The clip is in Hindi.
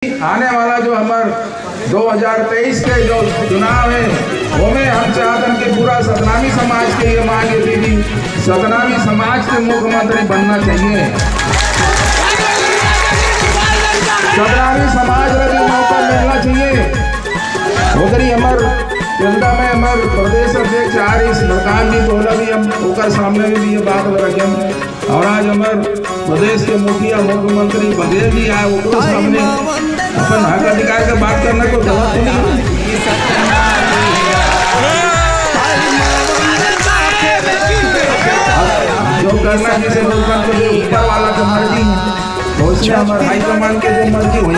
आने वाला जो हमार 2023 के जो चुनाव है उसमें हम चाहते कि पूरा सतनामी समाज के लिए मांग दीदी सतनामी समाज के मुख्यमंत्री बनना चाहिए। सतनामी समाज को भी मौका मिलना चाहिए। उधरी हमार जनता में हमार प्रदेश अध्यक्ष आरिस मकान भी बोला भी हम होकर सामने भी ये बात रखें और आज हमार प्रदेश के मुखिया मुख्यमंत्री बघेल जी आए वो सामने अपन हक अधिकार की बात करने को गलत नहीं। जो करना जिसे मुख्यमंत्री ऊपर वाला का मर्जी है तो इसमें हमारे हाईकमान के जो मर्जी हुई